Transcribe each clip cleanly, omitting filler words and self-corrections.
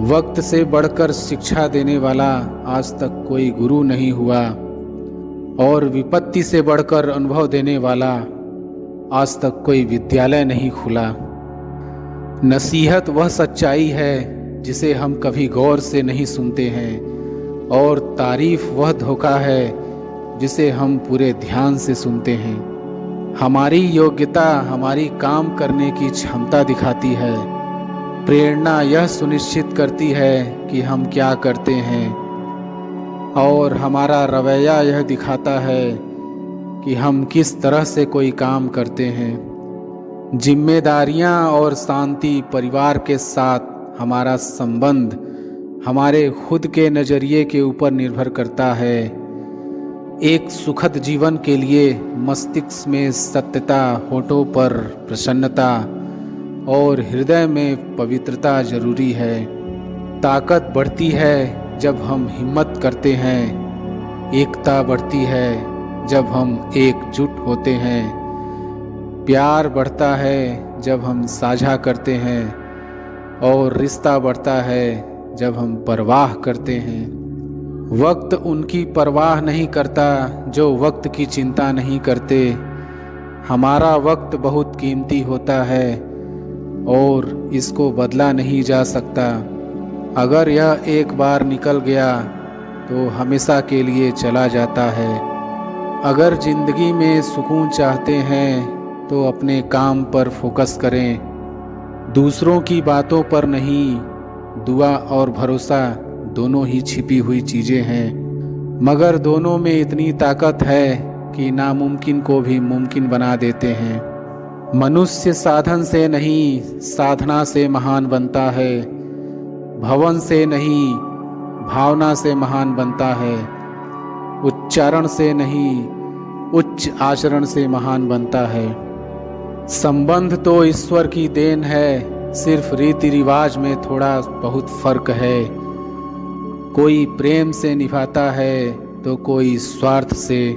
वक्त से बढ़कर शिक्षा देने वाला आज तक कोई गुरु नहीं हुआ, और विपत्ति से बढ़कर अनुभव देने वाला आज तक कोई विद्यालय नहीं खुला। नसीहत वह सच्चाई है जिसे हम कभी गौर से नहीं सुनते हैं, और तारीफ वह धोखा है जिसे हम पूरे ध्यान से सुनते हैं। हमारी योग्यता हमारी काम करने की क्षमता दिखाती है, प्रेरणा यह सुनिश्चित करती है कि हम क्या करते हैं, और हमारा रवैया यह दिखाता है कि हम किस तरह से कोई काम करते हैं। जिम्मेदारियां और शांति परिवार के साथ हमारा संबंध हमारे खुद के नज़रिए के ऊपर निर्भर करता है। एक सुखद जीवन के लिए मस्तिष्क में सत्यता, होठों पर प्रसन्नता और हृदय में पवित्रता जरूरी है। ताकत बढ़ती है जब हम हिम्मत करते हैं, एकता बढ़ती है जब हम एकजुट होते हैं, प्यार बढ़ता है जब हम साझा करते हैं, और रिश्ता बढ़ता है जब हम परवाह करते हैं। वक्त उनकी परवाह नहीं करता जो वक्त की चिंता नहीं करते। हमारा वक्त बहुत कीमती होता है और इसको बदला नहीं जा सकता। अगर यह एक बार निकल गया तो हमेशा के लिए चला जाता है। अगर जिंदगी में सुकून चाहते हैं तो अपने काम पर फोकस करें, दूसरों की बातों पर नहीं। दुआ और भरोसा दोनों ही छिपी हुई चीज़ें हैं, मगर दोनों में इतनी ताकत है कि नामुमकिन को भी मुमकिन बना देते हैं। मनुष्य साधन से नहीं, साधना से महान बनता है। भवन से नहीं, भावना से महान बनता है। उच्चारण से नहीं, उच्च आचरण से महान बनता है। संबंध तो ईश्वर की देन है, सिर्फ रीति रिवाज में थोड़ा बहुत फर्क है। कोई प्रेम से निभाता है तो कोई स्वार्थ से।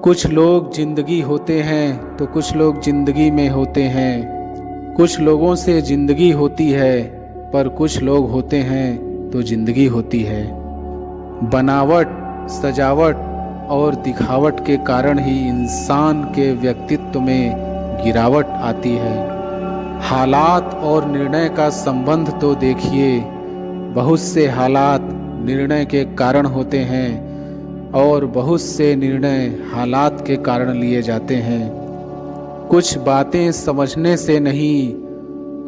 कुछ लोग जिंदगी होते हैं तो कुछ लोग जिंदगी में होते हैं। कुछ लोगों से जिंदगी होती है पर कुछ लोग होते हैं तो जिंदगी होती है। बनावट, सजावट और दिखावट के कारण ही इंसान के व्यक्तित्व में गिरावट आती है। हालात और निर्णय का संबंध तो देखिए, बहुत से हालात निर्णय के कारण होते हैं और बहुत से निर्णय हालात के कारण लिए जाते हैं। कुछ बातें समझने से नहीं,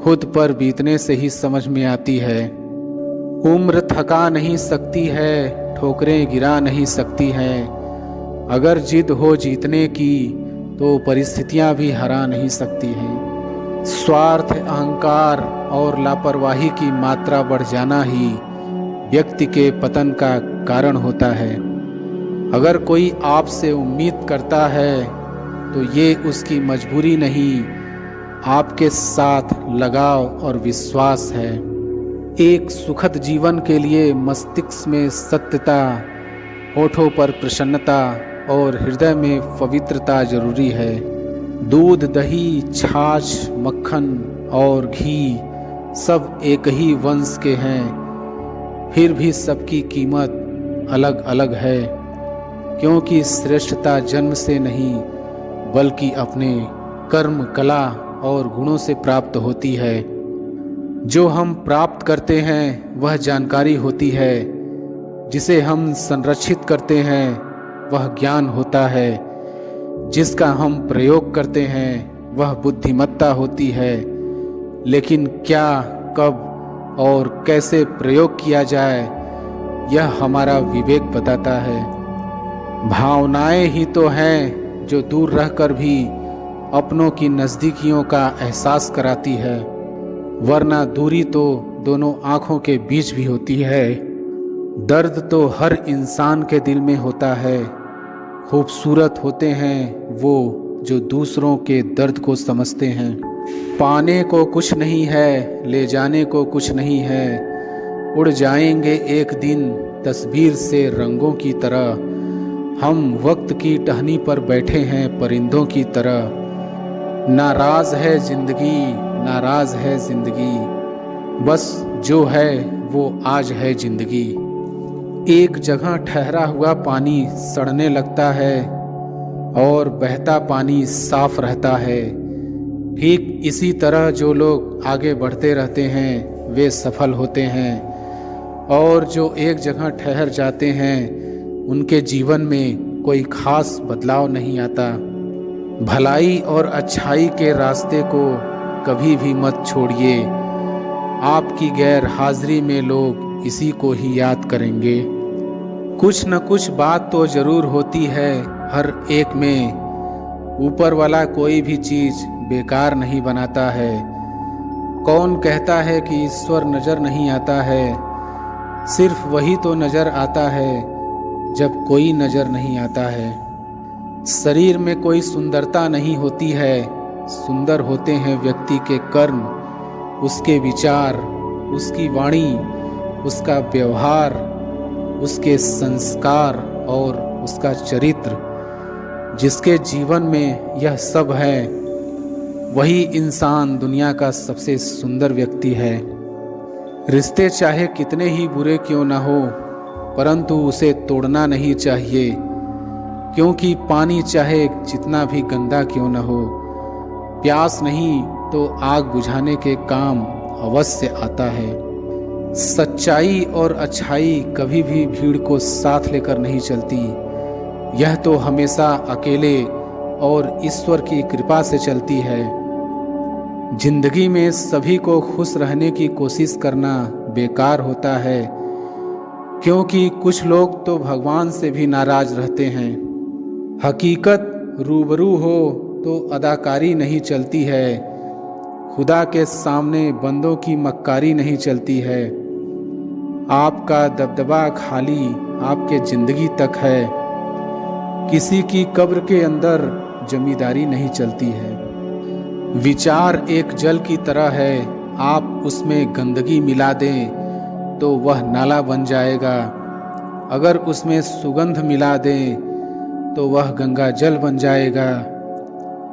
खुद पर बीतने से ही समझ में आती है। उम्र थका नहीं सकती है, ठोकरें गिरा नहीं सकती हैं। अगर जिद हो जीतने की तो परिस्थितियां भी हरा नहीं सकती हैं। स्वार्थ, अहंकार और लापरवाही की मात्रा बढ़ जाना ही व्यक्ति के पतन का कारण होता है। अगर कोई आपसे उम्मीद करता है तो ये उसकी मजबूरी नहीं, आपके साथ लगाव और विश्वास है। एक सुखद जीवन के लिए मस्तिष्क में सत्यता, होठों पर प्रसन्नता और हृदय में पवित्रता जरूरी है। दूध, दही, छाछ, मक्खन और घी सब एक ही वंश के हैं, फिर भी सबकी कीमत अलग अलग है, क्योंकि श्रेष्ठता जन्म से नहीं बल्कि अपने कर्म, कला और गुणों से प्राप्त होती है। जो हम प्राप्त करते हैं वह जानकारी होती है, जिसे हम संरक्षित करते हैं वह ज्ञान होता है, जिसका हम प्रयोग करते हैं वह बुद्धिमत्ता होती है। लेकिन क्या, कब और कैसे प्रयोग किया जाए यह हमारा विवेक बताता है। भावनाएं ही तो हैं जो दूर रहकर भी अपनों की नज़दीकियों का एहसास कराती है, वरना दूरी तो दोनों आँखों के बीच भी होती है। दर्द तो हर इंसान के दिल में होता है। खूबसूरत होते हैं वो जो दूसरों के दर्द को समझते हैं। पाने को कुछ नहीं है, ले जाने को कुछ नहीं है। उड़ जाएंगे एक दिन तस्वीर से रंगों की तरह। हम वक्त की टहनी पर बैठे हैं परिंदों की तरह। नाराज है जिंदगी, नाराज है जिंदगी, बस जो है वो आज है जिंदगी। एक जगह ठहरा हुआ पानी सड़ने लगता है और बहता पानी साफ रहता है। ठीक इसी तरह जो लोग आगे बढ़ते रहते हैं वे सफल होते हैं, और जो एक जगह ठहर जाते हैं उनके जीवन में कोई खास बदलाव नहीं आता। भलाई और अच्छाई के रास्ते को कभी भी मत छोड़िए। आपकी गैर हाजिरी में लोग इसी को ही याद करेंगे। कुछ न कुछ बात तो ज़रूर होती है हर एक में। ऊपर वाला कोई भी चीज़ बेकार नहीं बनाता है। कौन कहता है कि ईश्वर नज़र नहीं आता है? सिर्फ वही तो नज़र आता है जब कोई नज़र नहीं आता है। शरीर में कोई सुंदरता नहीं होती है, सुंदर होते हैं व्यक्ति के कर्म, उसके विचार, उसकी वाणी, उसका व्यवहार, उसके संस्कार और उसका चरित्र। जिसके जीवन में यह सब है वही इंसान दुनिया का सबसे सुंदर व्यक्ति है। रिश्ते चाहे कितने ही बुरे क्यों ना हो, परंतु उसे तोड़ना नहीं चाहिए, क्योंकि पानी चाहे जितना भी गंदा क्यों न हो, प्यास नहीं तो आग बुझाने के काम अवश्य आता है। सच्चाई और अच्छाई कभी भी भीड़ को साथ लेकर नहीं चलती, यह तो हमेशा अकेले और ईश्वर की कृपा से चलती है। जिंदगी में सभी को खुश रहने की कोशिश करना बेकार होता है, क्योंकि कुछ लोग तो भगवान से भी नाराज रहते हैं। हकीकत रूबरू हो तो अदाकारी नहीं चलती है, खुदा के सामने बंदों की मक्कारी नहीं चलती है। आपका दबदबा खाली आपके जिंदगी तक है, किसी की कब्र के अंदर जमींदारी नहीं चलती है। विचार एक जल की तरह है, आप उसमें गंदगी मिला दें तो वह नाला बन जाएगा, अगर उसमें सुगंध मिला दें तो वह गंगा जल बन जाएगा।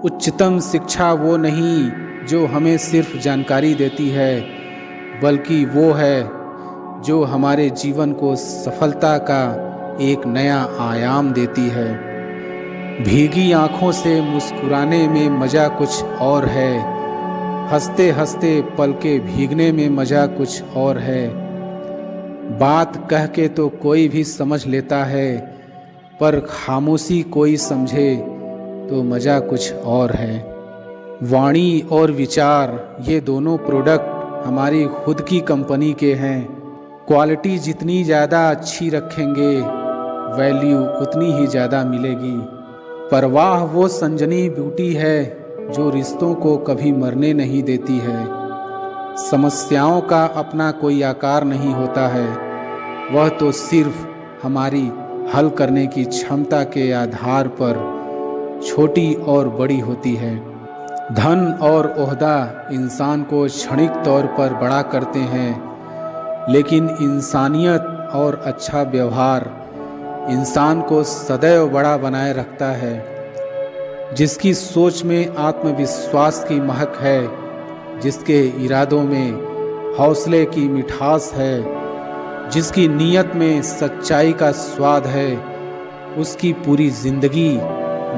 उच्चतम शिक्षा वो नहीं जो हमें सिर्फ जानकारी देती है, बल्कि वो है जो हमारे जीवन को सफलता का एक नया आयाम देती है। भीगी आंखों से मुस्कुराने में मज़ा कुछ और है, हंसते हंसते पलके भीगने में मज़ा कुछ और है। बात कह के तो कोई भी समझ लेता है, पर खामोशी कोई समझे तो मज़ा कुछ और है। वाणी और विचार ये दोनों प्रोडक्ट हमारी खुद की कंपनी के हैं। क्वालिटी जितनी ज़्यादा अच्छी रखेंगे वैल्यू उतनी ही ज़्यादा मिलेगी। परवाह वो संजनी ब्यूटी है जो रिश्तों को कभी मरने नहीं देती है। समस्याओं का अपना कोई आकार नहीं होता है, वह तो सिर्फ हमारी हल करने की क्षमता के आधार पर छोटी और बड़ी होती है। धन और ओहदा इंसान को क्षणिक तौर पर बड़ा करते हैं, लेकिन इंसानियत और अच्छा व्यवहार इंसान को सदैव बड़ा बनाए रखता है। जिसकी सोच में आत्मविश्वास की महक है, जिसके इरादों में हौसले की मिठास है, जिसकी नीयत में सच्चाई का स्वाद है, उसकी पूरी जिंदगी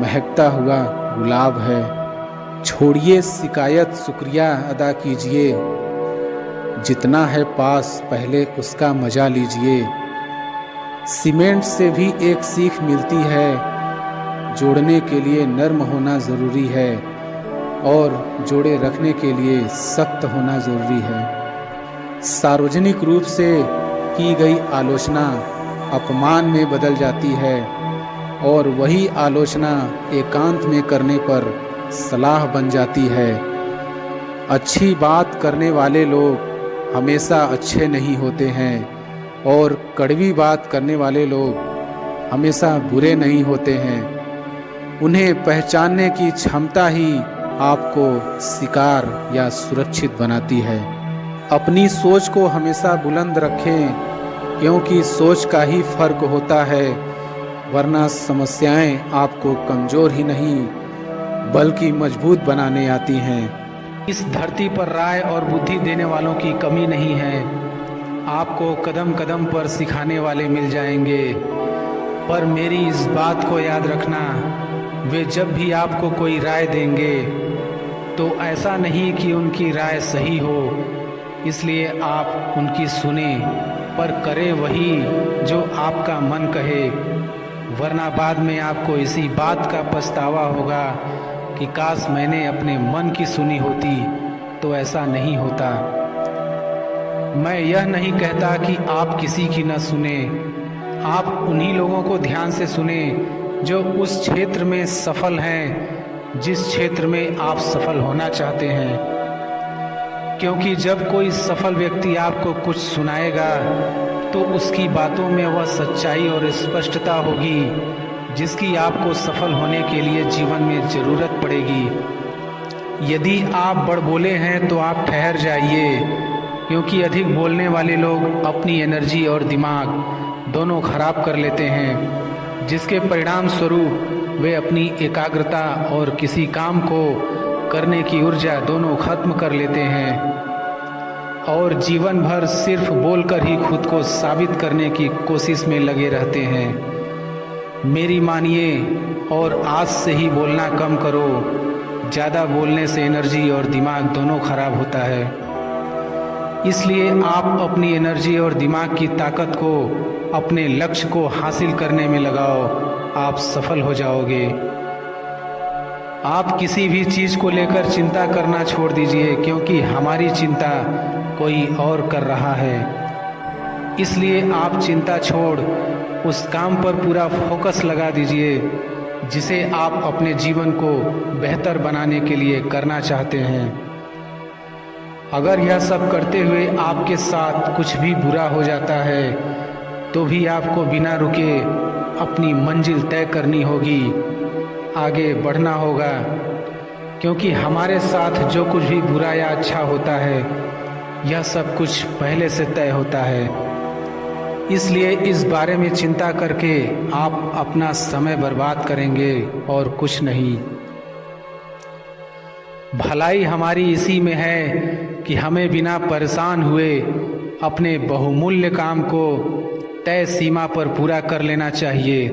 महकता हुआ गुलाब है। छोड़िए शिकायत, शुक्रिया अदा कीजिए, जितना है पास पहले उसका मजा लीजिए। सीमेंट से भी एक सीख मिलती है, जोड़ने के लिए नर्म होना ज़रूरी है और जोड़े रखने के लिए सख्त होना ज़रूरी है। सार्वजनिक रूप से की गई आलोचना अपमान में बदल जाती है और वही आलोचना एकांत में करने पर सलाह बन जाती है। अच्छी बात करने वाले लोग हमेशा अच्छे नहीं होते हैं और कड़वी बात करने वाले लोग हमेशा बुरे नहीं होते हैं। उन्हें पहचानने की क्षमता ही आपको शिकार या सुरक्षित बनाती है। अपनी सोच को हमेशा बुलंद रखें, क्योंकि सोच का ही फर्क होता है, वरना समस्याएं आपको कमज़ोर ही नहीं बल्कि मजबूत बनाने आती हैं। इस धरती पर राय और बुद्धि देने वालों की कमी नहीं है। आपको कदम कदम पर सिखाने वाले मिल जाएंगे, पर मेरी इस बात को याद रखना, वे जब भी आपको कोई राय देंगे तो ऐसा नहीं कि उनकी राय सही हो, इसलिए आप उनकी सुने, पर करें वही जो आपका मन कहे, वरना बाद में आपको इसी बात का पछतावा होगा कि काश मैंने अपने मन की सुनी होती तो ऐसा नहीं होता। मैं यह नहीं कहता कि आप किसी की न सुने, आप उन्हीं लोगों को ध्यान से सुने जो उस क्षेत्र में सफल हैं जिस क्षेत्र में आप सफल होना चाहते हैं, क्योंकि जब कोई सफल व्यक्ति आपको कुछ सुनाएगा तो उसकी बातों में वह सच्चाई और स्पष्टता होगी जिसकी आपको सफल होने के लिए जीवन में ज़रूरत पड़ेगी। यदि आप बड़बोले हैं तो आप ठहर जाइए, क्योंकि अधिक बोलने वाले लोग अपनी एनर्जी और दिमाग दोनों खराब कर लेते हैं, जिसके परिणाम स्वरूप वे अपनी एकाग्रता और किसी काम को करने की ऊर्जा दोनों खत्म कर लेते हैं और जीवन भर सिर्फ बोलकर ही खुद को साबित करने की कोशिश में लगे रहते हैं। मेरी मानिए और आज से ही बोलना कम करो। ज़्यादा बोलने से एनर्जी और दिमाग दोनों खराब होता है, इसलिए आप अपनी एनर्जी और दिमाग की ताकत को अपने लक्ष्य को हासिल करने में लगाओ, आप सफल हो जाओगे। आप किसी भी चीज़ को लेकर चिंता करना छोड़ दीजिए, क्योंकि हमारी चिंता कोई और कर रहा है। इसलिए आप चिंता छोड़ उस काम पर पूरा फोकस लगा दीजिए जिसे आप अपने जीवन को बेहतर बनाने के लिए करना चाहते हैं। अगर यह सब करते हुए आपके साथ कुछ भी बुरा हो जाता है तो भी आपको बिना रुके अपनी मंजिल तय करनी होगी, आगे बढ़ना होगा, क्योंकि हमारे साथ जो कुछ भी बुरा या अच्छा होता है यह सब कुछ पहले से तय होता है। इसलिए इस बारे में चिंता करके आप अपना समय बर्बाद करेंगे और कुछ नहीं। भलाई हमारी इसी में है कि हमें बिना परेशान हुए अपने बहुमूल्य काम को तय सीमा पर पूरा कर लेना चाहिए।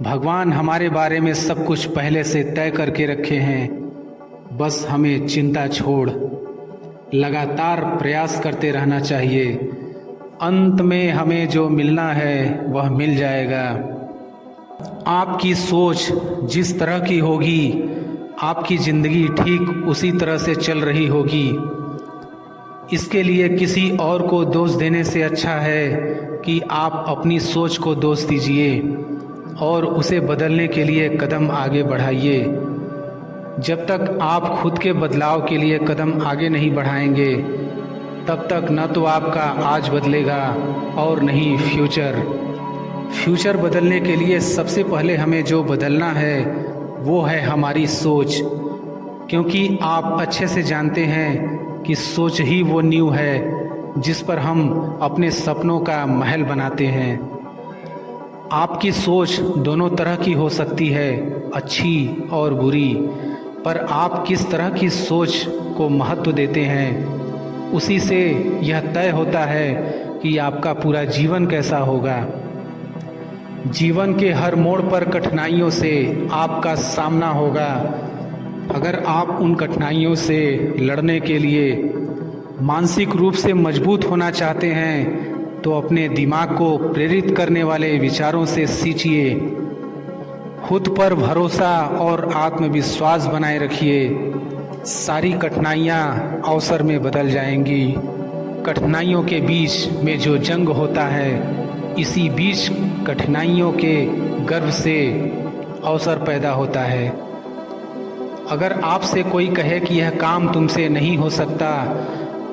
भगवान हमारे बारे में सब कुछ पहले से तय करके रखे हैं, बस हमें चिंता छोड़ लगातार प्रयास करते रहना चाहिए। अंत में हमें जो मिलना है वह मिल जाएगा। आपकी सोच जिस तरह की होगी, आपकी ज़िंदगी ठीक उसी तरह से चल रही होगी। इसके लिए किसी और को दोष देने से अच्छा है कि आप अपनी सोच को दोष दीजिए और उसे बदलने के लिए कदम आगे बढ़ाइए। जब तक आप खुद के बदलाव के लिए कदम आगे नहीं बढ़ाएंगे, तब तक न तो आपका आज बदलेगा और नहीं फ्यूचर बदलने के लिए सबसे पहले हमें जो बदलना है वो है हमारी सोच, क्योंकि आप अच्छे से जानते हैं कि सोच ही वो नींव है जिस पर हम अपने सपनों का महल बनाते हैं। आपकी सोच दोनों तरह की हो सकती है, अच्छी और बुरी, पर आप किस तरह की सोच को महत्व देते हैं उसी से यह तय होता है कि आपका पूरा जीवन कैसा होगा। जीवन के हर मोड़ पर कठिनाइयों से आपका सामना होगा। अगर आप उन कठिनाइयों से लड़ने के लिए मानसिक रूप से मजबूत होना चाहते हैं तो अपने दिमाग को प्रेरित करने वाले विचारों से सींचिए। खुद पर भरोसा और आत्मविश्वास बनाए रखिए। सारी कठिनाइयाँ अवसर में बदल जाएंगी। कठिनाइयों के बीच में जो जंग होता है, इसी बीच कठिनाइयों के गर्भ से अवसर पैदा होता है। अगर आपसे कोई कहे कि यह काम तुमसे नहीं हो सकता,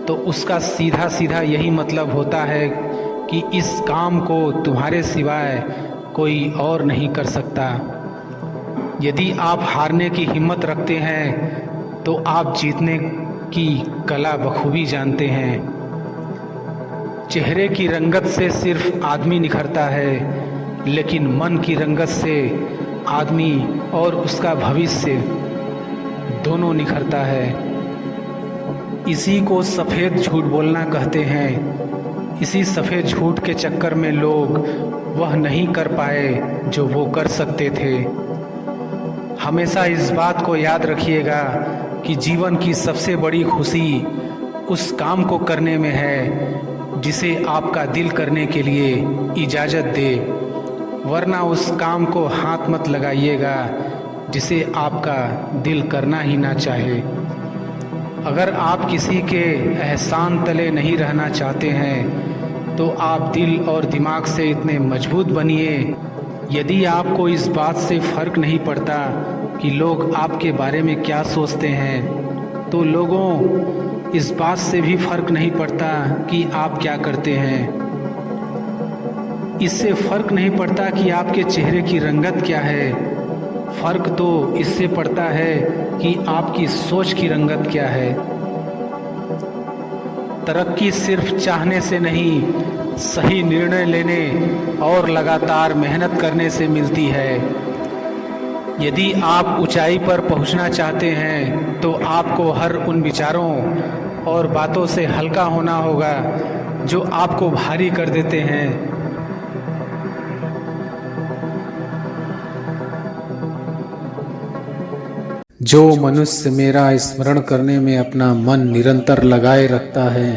तो उसका सीधा सीधा यही मतलब होता है कि इस काम को तुम्हारे सिवाय कोई और नहीं कर सकता। यदि आप हारने की हिम्मत रखते हैं तो आप जीतने की कला बखूबी जानते हैं। चेहरे की रंगत से सिर्फ आदमी निखरता है, लेकिन मन की रंगत से आदमी और उसका भविष्य दोनों निखरता है। इसी को सफ़ेद झूठ बोलना कहते हैं। इसी सफ़ेद झूठ के चक्कर में लोग वह नहीं कर पाए जो वो कर सकते थे। हमेशा इस बात को याद रखिएगा कि जीवन की सबसे बड़ी खुशी उस काम को करने में है जिसे आपका दिल करने के लिए इजाज़त दे, वरना उस काम को हाथ मत लगाइएगा जिसे आपका दिल करना ही ना चाहे। अगर आप किसी के एहसान तले नहीं रहना चाहते हैं तो आप दिल और दिमाग से इतने मजबूत बनिए। यदि आपको इस बात से फ़र्क नहीं पड़ता कि लोग आपके बारे में क्या सोचते हैं, तो लोगों इस बात से भी फ़र्क नहीं पड़ता कि आप क्या करते हैं। इससे फ़र्क नहीं पड़ता कि आपके चेहरे की रंगत क्या है, फ़र्क तो इससे पड़ता है कि आपकी सोच की रंगत क्या है। तरक्की सिर्फ चाहने से नहीं, सही निर्णय लेने और लगातार मेहनत करने से मिलती है। यदि आप ऊंचाई पर पहुंचना चाहते हैं तो आपको हर उन विचारों और बातों से हल्का होना होगा जो आपको भारी कर देते हैं। जो मनुष्य मेरा स्मरण करने में अपना मन निरंतर लगाए रखता है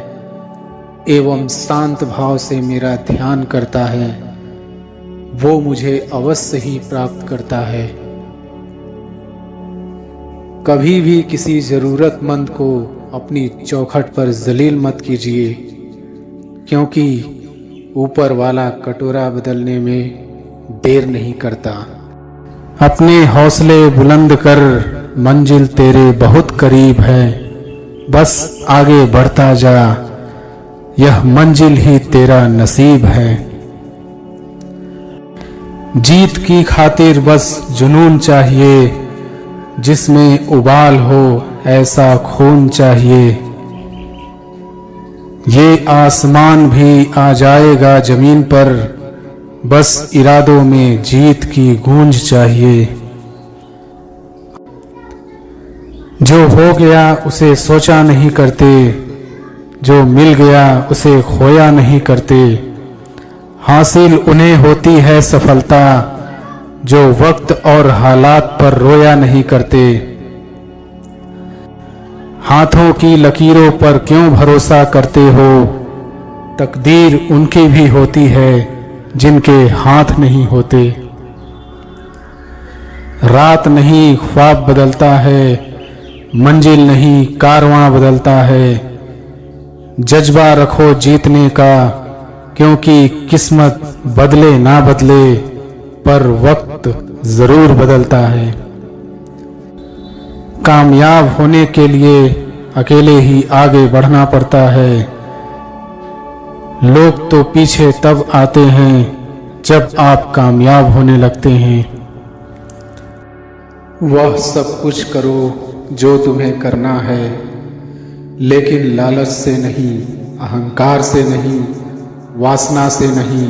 एवं शांत भाव से मेरा ध्यान करता है, वो मुझे अवश्य ही प्राप्त करता है। कभी भी किसी जरूरतमंद को अपनी चौखट पर जलील मत कीजिए, क्योंकि ऊपर वाला कटोरा बदलने में देर नहीं करता। अपने हौसले बुलंद कर, मंजिल तेरे बहुत करीब है, बस आगे बढ़ता जा, यह मंजिल ही तेरा नसीब है। जीत की खातिर बस जुनून चाहिए, जिसमें उबाल हो ऐसा खून चाहिए। ये आसमान भी आ जाएगा जमीन पर, बस इरादों में जीत की गूंज चाहिए। जो हो गया उसे सोचा नहीं करते, जो मिल गया उसे खोया नहीं करते। हासिल उन्हें होती है सफलता जो वक्त और हालात पर रोया नहीं करते। हाथों की लकीरों पर क्यों भरोसा करते हो, तकदीर उनकी भी होती है जिनके हाथ नहीं होते। रात नहीं ख्वाब बदलता है, मंजिल नहीं कारवां बदलता है। जज्बा रखो जीतने का, क्योंकि किस्मत बदले ना बदले पर वक्त जरूर बदलता है। कामयाब होने के लिए अकेले ही आगे बढ़ना पड़ता है। लोग तो पीछे तब आते हैं जब आप कामयाब होने लगते हैं। वह सब कुछ करो जो तुम्हें करना है, लेकिन लालच से नहीं, अहंकार से नहीं, वासना से नहीं,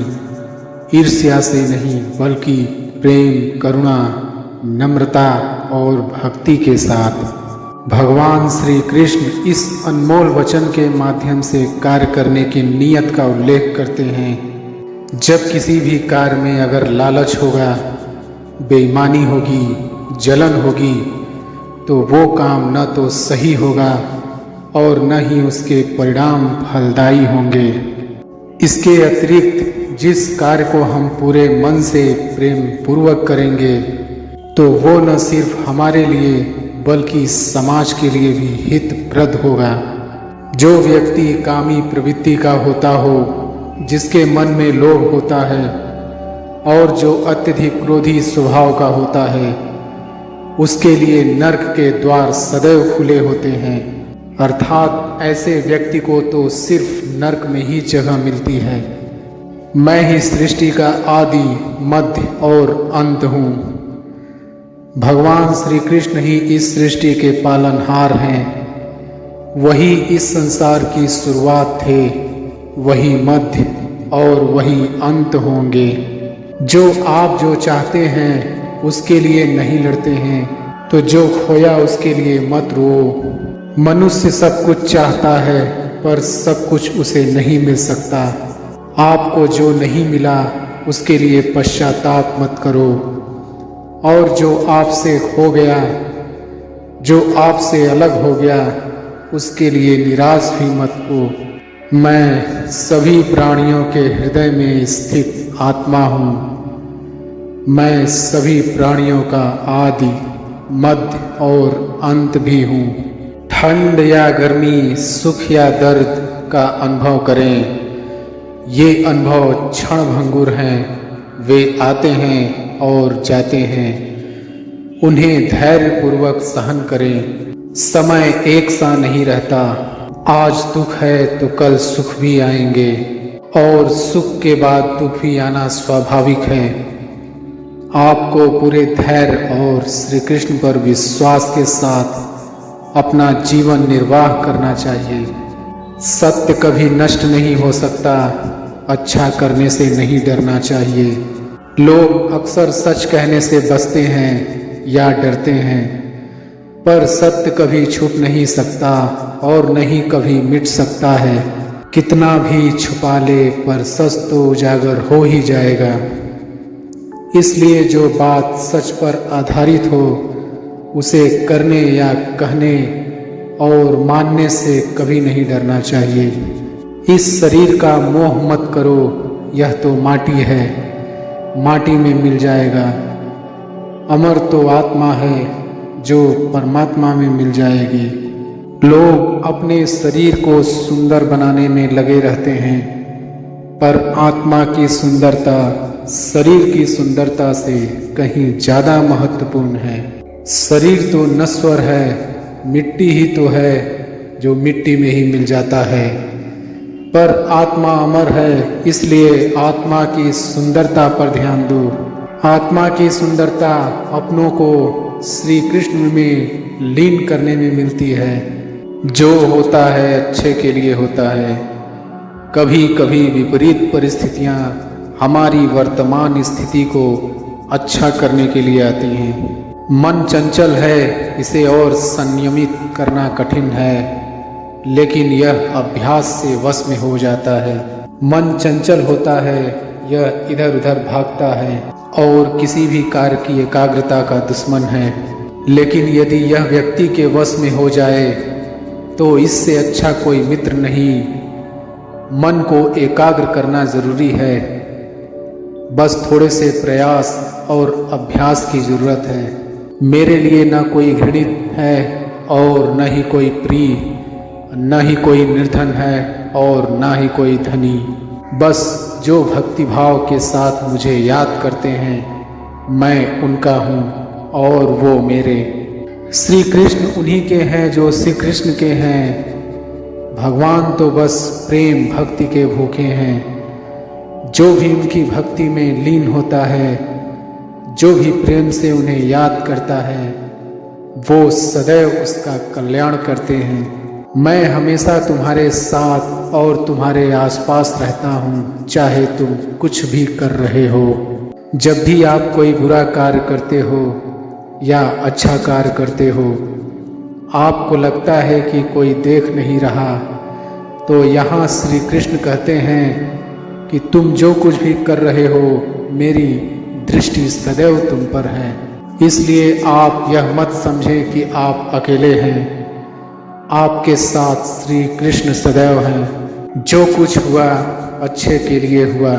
ईर्ष्या से नहीं, बल्कि प्रेम, करुणा, नम्रता और भक्ति के साथ। भगवान श्री कृष्ण इस अनमोल वचन के माध्यम से कार्य करने की नीयत का उल्लेख करते हैं। जब किसी भी कार्य में अगर लालच होगा, बेईमानी होगी, जलन होगी, तो वो काम न तो सही होगा और न ही उसके परिणाम फलदायी होंगे। इसके अतिरिक्त जिस कार्य को हम पूरे मन से प्रेम पूर्वक करेंगे तो वो न सिर्फ हमारे लिए बल्कि समाज के लिए भी हितप्रद होगा। जो व्यक्ति कामी प्रवृत्ति का होता हो, जिसके मन में लोभ होता है और जो अत्यधिक क्रोधी स्वभाव का होता है, उसके लिए नर्क के द्वार सदैव खुले होते हैं। अर्थात ऐसे व्यक्ति को तो सिर्फ नर्क में ही जगह मिलती है। मैं ही सृष्टि का आदि, मध्य और अंत हूँ। भगवान श्री कृष्ण ही इस सृष्टि के पालनहार हैं। वही इस संसार की शुरुआत थे, वही मध्य और वही अंत होंगे। जो आप जो चाहते हैं उसके लिए नहीं लड़ते हैं, तो जो खोया उसके लिए मत रो। मनुष्य सब कुछ चाहता है पर सब कुछ उसे नहीं मिल सकता। आपको जो नहीं मिला उसके लिए पश्चाताप मत करो, और जो आपसे खो गया, जो आपसे अलग हो गया, उसके लिए निराश भी मत हो। मैं सभी प्राणियों के हृदय में स्थित आत्मा हूँ। मैं सभी प्राणियों का आदि, मध्य और अंत भी हूँ। ठंड या गर्मी, सुख या दर्द का अनुभव करें। ये अनुभव क्षणभंगुर हैं, वे आते हैं और जाते हैं। उन्हें धैर्यपूर्वक सहन करें। समय एक सा नहीं रहता। आज दुख है तो कल सुख भी आएंगे, और सुख के बाद दुख भी आना स्वाभाविक है। आपको पूरे धैर्य और श्री कृष्ण पर विश्वास के साथ अपना जीवन निर्वाह करना चाहिए। सत्य कभी नष्ट नहीं हो सकता। अच्छा करने से नहीं डरना चाहिए। लोग अक्सर सच कहने से बचते हैं या डरते हैं, पर सत्य कभी छुप नहीं सकता और नहीं कभी मिट सकता है। कितना भी छुपा ले पर सच तो उजागर हो ही जाएगा। इसलिए जो बात सच पर आधारित हो उसे करने या कहने और मानने से कभी नहीं डरना चाहिए। इस शरीर का मोह मत करो, यह तो माटी है, माटी में मिल जाएगा। अमर तो आत्मा है जो परमात्मा में मिल जाएगी। लोग अपने शरीर को सुंदर बनाने में लगे रहते हैं, पर आत्मा की सुंदरता शरीर की सुंदरता से कहीं ज़्यादा महत्वपूर्ण है। शरीर तो नश्वर है, मिट्टी ही तो है जो मिट्टी में ही मिल जाता है, पर आत्मा अमर है। इसलिए आत्मा की सुंदरता पर ध्यान दो। आत्मा की सुंदरता अपनों को श्री कृष्ण में लीन करने में मिलती है। जो होता है अच्छे के लिए होता है। कभी कभी विपरीत परिस्थितियाँ हमारी वर्तमान स्थिति को अच्छा करने के लिए आती हैं। मन चंचल है, इसे और संयमित करना कठिन है, लेकिन यह अभ्यास से वश में हो जाता है। मन चंचल होता है, यह इधर उधर भागता है और किसी भी कार्य की एकाग्रता का दुश्मन है। लेकिन यदि यह व्यक्ति के वश में हो जाए तो इससे अच्छा कोई मित्र नहीं। मन को एकाग्र करना जरूरी है, बस थोड़े से प्रयास और अभ्यास की जरूरत है। मेरे लिए न कोई घृणित है और न ही कोई प्रिय, न ही कोई निर्धन है और न ही कोई धनी। बस जो भक्तिभाव के साथ मुझे याद करते हैं, मैं उनका हूँ और वो मेरे। श्री कृष्ण उन्हीं के हैं जो श्री कृष्ण के हैं। भगवान तो बस प्रेम भक्ति के भूखे हैं। जो भी उनकी भक्ति में लीन होता है, जो भी प्रेम से उन्हें याद करता है, वो सदैव उसका कल्याण करते हैं। मैं हमेशा तुम्हारे साथ और तुम्हारे आसपास रहता हूँ, चाहे तुम कुछ भी कर रहे हो। जब भी आप कोई बुरा कार्य करते हो या अच्छा कार्य करते हो, आपको लगता है कि कोई देख नहीं रहा, तो यहाँ श्री कृष्ण कहते हैं कि तुम जो कुछ भी कर रहे हो, मेरी दृष्टि सदैव तुम पर है। इसलिए आप यह मत समझें कि आप अकेले हैं। आपके साथ श्री कृष्ण सदैव हैं। जो कुछ हुआ अच्छे के लिए हुआ,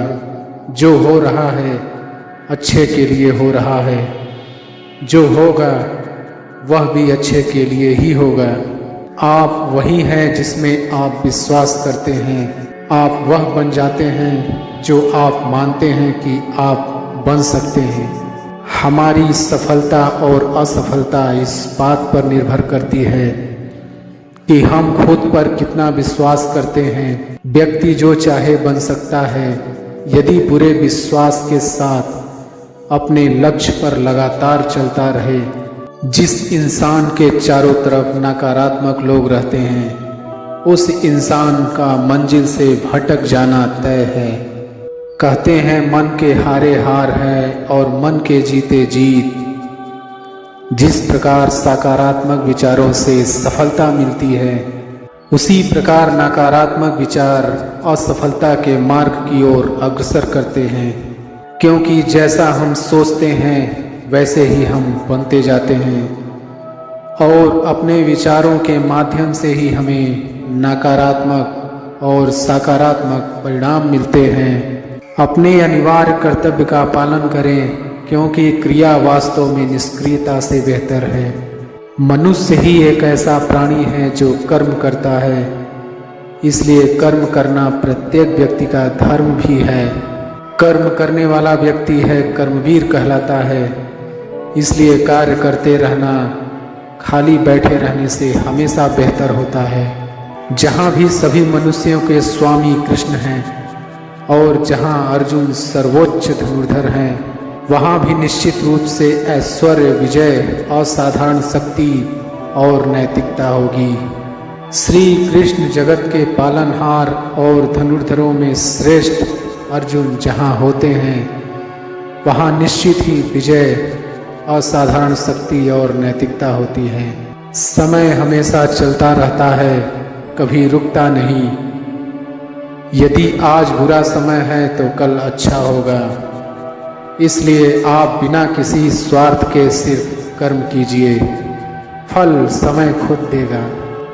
जो हो रहा है अच्छे के लिए हो रहा है, जो होगा वह भी अच्छे के लिए ही होगा। आप वही हैं जिसमें आप विश्वास करते हैं। आप वह बन जाते हैं जो आप मानते हैं कि आप बन सकते हैं। हमारी सफलता और असफलता इस बात पर निर्भर करती है कि हम खुद पर कितना विश्वास करते हैं। व्यक्ति जो चाहे बन सकता है, यदि पूरे विश्वास के साथ अपने लक्ष्य पर लगातार चलता रहे। जिस इंसान के चारों तरफ नकारात्मक लोग रहते हैं, उस इंसान का मंजिल से भटक जाना तय है। कहते हैं मन के हारे हार है और मन के जीते जीत। जिस प्रकार सकारात्मक विचारों से सफलता मिलती है, उसी प्रकार नकारात्मक विचार असफलता के मार्ग की ओर अग्रसर करते हैं, क्योंकि जैसा हम सोचते हैं वैसे ही हम बनते जाते हैं और अपने विचारों के माध्यम से ही हमें नकारात्मक और सकारात्मक परिणाम मिलते हैं। अपने अनिवार्य कर्तव्य का पालन करें, क्योंकि क्रिया वास्तव में निष्क्रियता से बेहतर है। मनुष्य ही एक ऐसा प्राणी है जो कर्म करता है, इसलिए कर्म करना प्रत्येक व्यक्ति का धर्म भी है। कर्म करने वाला व्यक्ति है कर्मवीर कहलाता है। इसलिए कार्य करते रहना खाली बैठे रहने से हमेशा बेहतर होता है। जहाँ भी सभी मनुष्यों के स्वामी कृष्ण हैं और जहाँ अर्जुन सर्वोच्च धनुर्धर हैं, वहाँ भी निश्चित रूप से ऐश्वर्य, विजय, असाधारण शक्ति और नैतिकता होगी। श्री कृष्ण जगत के पालनहार और धनुर्धरों में श्रेष्ठ अर्जुन जहाँ होते हैं, वहाँ निश्चित ही विजय, असाधारण शक्ति और नैतिकता होती है। समय हमेशा चलता रहता है, कभी रुकता नहीं। यदि आज बुरा समय है तो कल अच्छा होगा। इसलिए आप बिना किसी स्वार्थ के सिर्फ कर्म कीजिए, फल समय खुद देगा।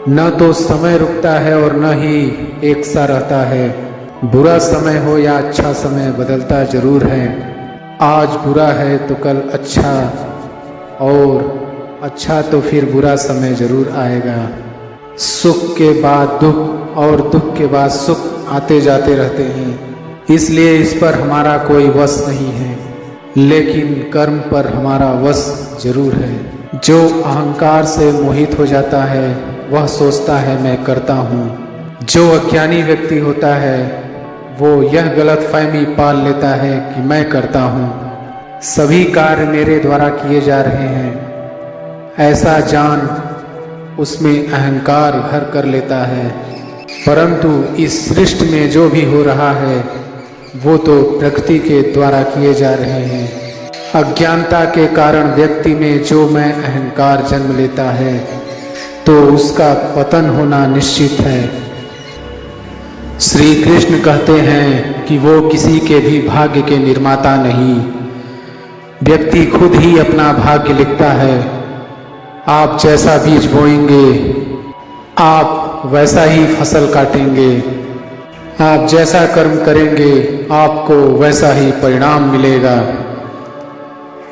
न तो समय रुकता है और न ही एक सा रहता है। बुरा समय हो या अच्छा समय बदलता जरूर है। आज बुरा है तो कल अच्छा, और अच्छा तो फिर बुरा समय जरूर आएगा। सुख के बाद दुख और दुख के बाद सुख आते जाते रहते हैं, इसलिए इस पर हमारा कोई वश नहीं है, लेकिन कर्म पर हमारा वश जरूर है। जो अहंकार से मोहित हो जाता है वह सोचता है मैं करता हूँ। जो अज्ञानी व्यक्ति होता है वो यह गलतफहमी पाल लेता है कि मैं करता हूँ, सभी कार्य मेरे द्वारा किए जा रहे हैं। ऐसा जान उसमें अहंकार घर कर लेता है। परंतु इस सृष्टि में जो भी हो रहा है वो तो प्रकृति के द्वारा किए जा रहे हैं। अज्ञानता के कारण व्यक्ति में जो मैं अहंकार जन्म लेता है तो उसका पतन होना निश्चित है। श्री कृष्ण कहते हैं कि वो किसी के भी भाग्य के निर्माता नहीं, व्यक्ति खुद ही अपना भाग्य लिखता है। आप जैसा बीज बोएंगे आप वैसा ही फसल काटेंगे। आप जैसा कर्म करेंगे आपको वैसा ही परिणाम मिलेगा।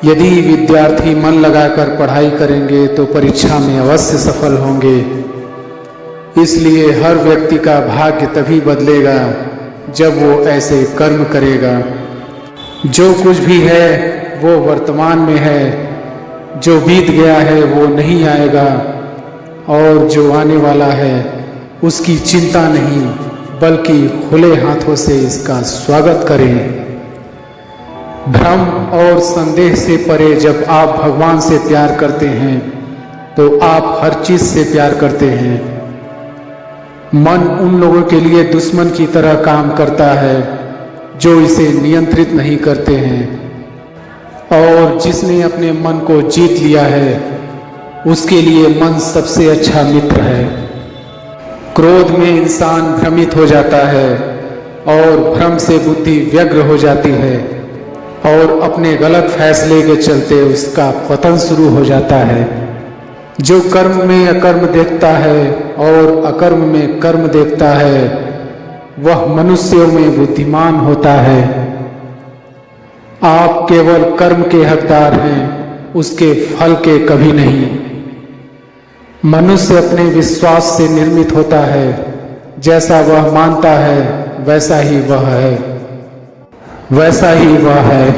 यदि विद्यार्थी मन लगाकर पढ़ाई करेंगे तो परीक्षा में अवश्य सफल होंगे। इसलिए हर व्यक्ति का भाग्य तभी बदलेगा जब वो ऐसे कर्म करेगा। जो कुछ भी है वो वर्तमान में है, जो बीत गया है वो नहीं आएगा, और जो आने वाला है उसकी चिंता नहीं बल्कि खुले हाथों से इसका स्वागत करें। भ्रम और संदेह से परे जब आप भगवान से प्यार करते हैं तो आप हर चीज से प्यार करते हैं। मन उन लोगों के लिए दुश्मन की तरह काम करता है जो इसे नियंत्रित नहीं करते हैं, और जिसने अपने मन को जीत लिया है उसके लिए मन सबसे अच्छा मित्र है। क्रोध में इंसान भ्रमित हो जाता है और भ्रम से बुद्धि व्यग्र हो जाती है और अपने गलत फैसले के चलते उसका पतन शुरू हो जाता है। जो कर्म में अकर्म देखता है और अकर्म में कर्म देखता है वह मनुष्यों में बुद्धिमान होता है। आप केवल कर्म के हकदार हैं, उसके फल के कभी नहीं। मनुष्य अपने विश्वास से निर्मित होता है, जैसा वह मानता है वैसा ही वह है, वैसा ही वह है।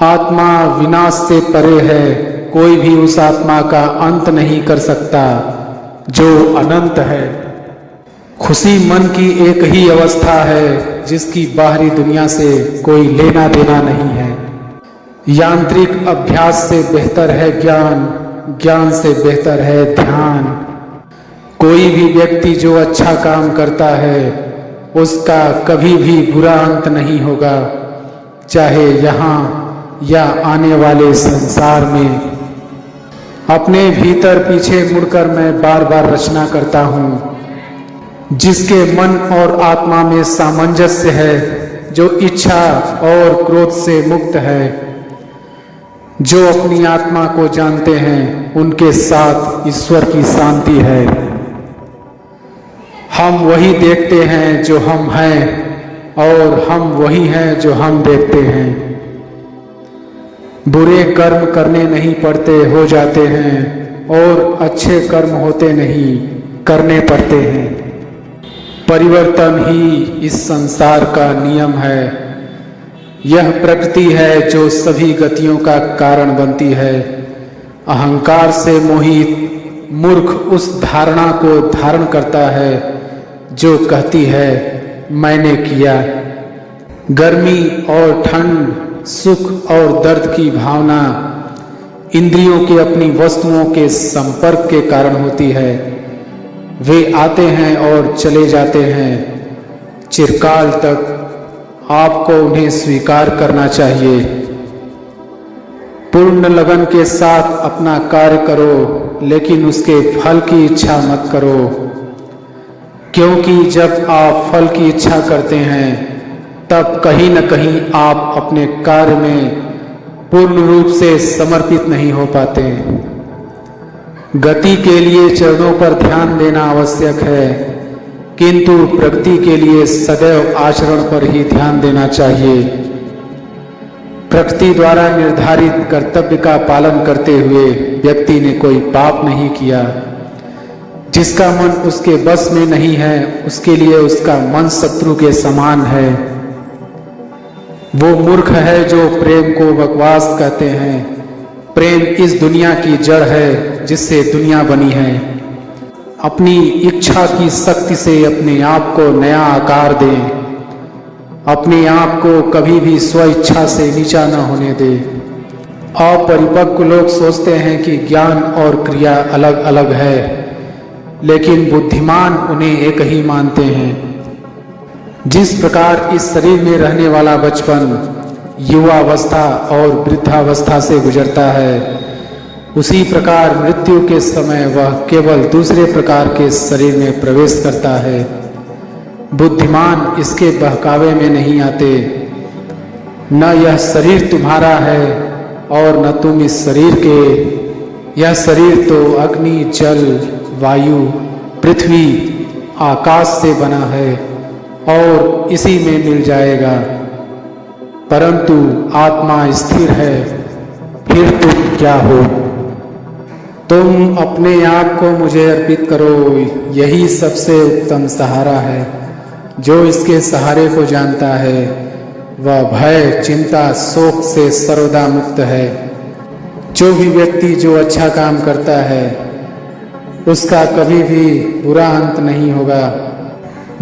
आत्मा विनाश से परे है, कोई भी उस आत्मा का अंत नहीं कर सकता जो अनंत है। खुशी मन की एक ही अवस्था है जिसकी बाहरी दुनिया से कोई लेना देना नहीं है। यांत्रिक अभ्यास से बेहतर है ज्ञान, ज्ञान से बेहतर है ध्यान। कोई भी व्यक्ति जो अच्छा काम करता है उसका कभी भी बुरा अंत नहीं होगा, चाहे यहाँ या आने वाले संसार में। अपने भीतर पीछे मुड़कर मैं बार बार रचना करता हूँ। जिसके मन और आत्मा में सामंजस्य है, जो इच्छा और क्रोध से मुक्त है, जो अपनी आत्मा को जानते हैं, उनके साथ ईश्वर की शांति है। हम वही देखते हैं जो हम हैं, और हम वही हैं जो हम देखते हैं। बुरे कर्म करने नहीं पड़ते, हो जाते हैं, और अच्छे कर्म होते नहीं, करने पड़ते हैं। परिवर्तन ही इस संसार का नियम है। यह प्रकृति है जो सभी गतियों का कारण बनती है। अहंकार से मोहित मूर्ख उस धारणा को धारण करता है जो कहती है मैंने किया। गर्मी और ठंड, सुख और दर्द की भावना इंद्रियों के अपनी वस्तुओं के संपर्क के कारण होती है। वे आते हैं और चले जाते हैं। चिरकाल तक आपको उन्हें स्वीकार करना चाहिए। पूर्ण लगन के साथ अपना कार्य करो, लेकिन उसके फल की इच्छा मत करो, क्योंकि जब आप फल की इच्छा करते हैं तब कहीं न कहीं आप अपने कार्य में पूर्ण रूप से समर्पित नहीं हो पाते। गति के लिए चरणों पर ध्यान देना आवश्यक है, किंतु प्रगति के लिए सदैव आचरण पर ही ध्यान देना चाहिए। प्रकृति द्वारा निर्धारित कर्तव्य का पालन करते हुए व्यक्ति ने कोई पाप नहीं किया। जिसका मन उसके बस में नहीं है, उसके लिए उसका मन शत्रु के समान है। वो मूर्ख है जो प्रेम को बकवास कहते हैं। प्रेम इस दुनिया की जड़ है जिससे दुनिया बनी है। अपनी इच्छा की शक्ति से अपने आप को नया आकार दें। अपने आप को कभी भी स्व इच्छा से नीचा न होने दें। अपरिपक्व लोग सोचते हैं कि ज्ञान और क्रिया अलग अलग है, लेकिन बुद्धिमान उन्हें एक ही मानते हैं। जिस प्रकार इस शरीर में रहने वाला बचपन युवावस्था और वृद्धावस्था से गुजरता है, उसी प्रकार मृत्यु के समय वह केवल दूसरे प्रकार के शरीर में प्रवेश करता है। बुद्धिमान इसके बहकावे में नहीं आते। न यह शरीर तुम्हारा है और न तुम इस शरीर के। यह शरीर तो अग्नि, जल, वायु, पृथ्वी, आकाश से बना है और इसी में मिल जाएगा। परंतु आत्मा स्थिर है, फिर तुम क्या हो? तुम अपने आप को मुझे अर्पित करो, यही सबसे उत्तम सहारा है। जो इसके सहारे को जानता है वह भय, चिंता, शोक से सर्वदा मुक्त है। जो भी व्यक्ति जो अच्छा काम करता है उसका कभी भी बुरा अंत नहीं होगा।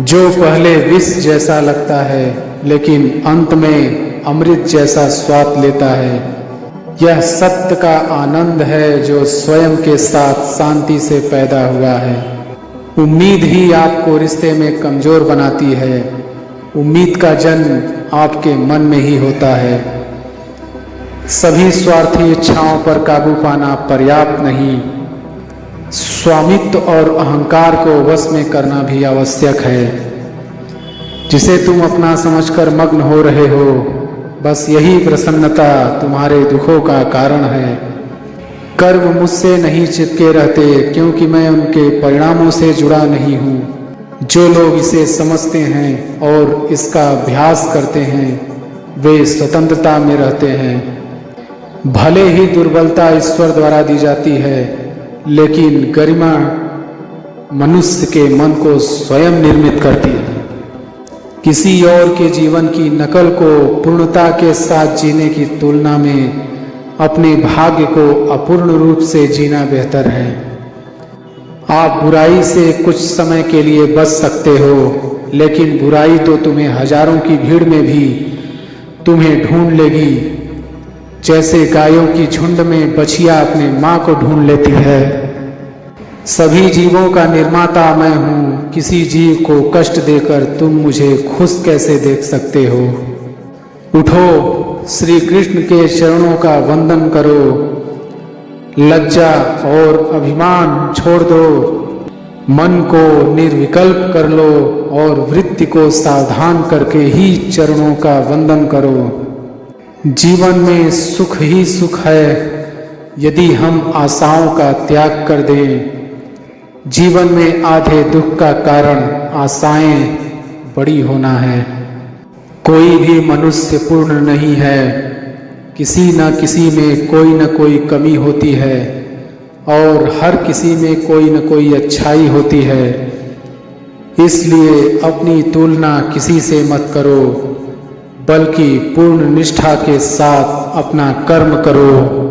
जो पहले विष जैसा लगता है लेकिन अंत में अमृत जैसा स्वाद लेता है, यह सत्य का आनंद है जो स्वयं के साथ शांति से पैदा हुआ है। उम्मीद ही आपको रिश्ते में कमजोर बनाती है। उम्मीद का जन्म आपके मन में ही होता है। सभी स्वार्थी इच्छाओं पर काबू पाना पर्याप्त नहीं, स्वामित्व और अहंकार को वश में करना भी आवश्यक है। जिसे तुम अपना समझकर मग्न हो रहे हो, बस यही प्रसन्नता तुम्हारे दुखों का कारण है। कर्म मुझसे नहीं चिपके रहते, क्योंकि मैं उनके परिणामों से जुड़ा नहीं हूँ। जो लोग इसे समझते हैं और इसका अभ्यास करते हैं, वे स्वतंत्रता में रहते हैं। भले ही दुर्बलता ईश्वर द्वारा दी जाती है, लेकिन गरिमा मनुष्य के मन को स्वयं निर्मित करती है। किसी और के जीवन की नकल को पूर्णता के साथ जीने की तुलना में अपने भाग्य को अपूर्ण रूप से जीना बेहतर है। आप बुराई से कुछ समय के लिए बच सकते हो, लेकिन बुराई तो तुम्हें हजारों की भीड़ में भी तुम्हें ढूंढ लेगी। जैसे गायों की झुंड में बछिया अपने माँ को ढूंढ लेती है। सभी जीवों का निर्माता मैं हूँ। किसी जीव को कष्ट देकर तुम मुझे खुश कैसे देख सकते हो? उठो, श्री कृष्ण के चरणों का वंदन करो लज्जा और अभिमान छोड़ दो, मन को निर्विकल्प कर लो और वृत्ति को सावधान करके ही चरणों का वंदन करो। जीवन में सुख ही सुख है यदि हम आशाओं का त्याग कर दें। जीवन में आधे दुख का कारण आशाएं बड़ी होना है। कोई भी मनुष्य पूर्ण नहीं है, किसी न किसी में कोई न कोई कमी होती है और हर किसी में कोई न कोई अच्छाई होती है। इसलिए अपनी तुलना किसी से मत करो, बल्कि पूर्ण निष्ठा के साथ अपना कर्म करो।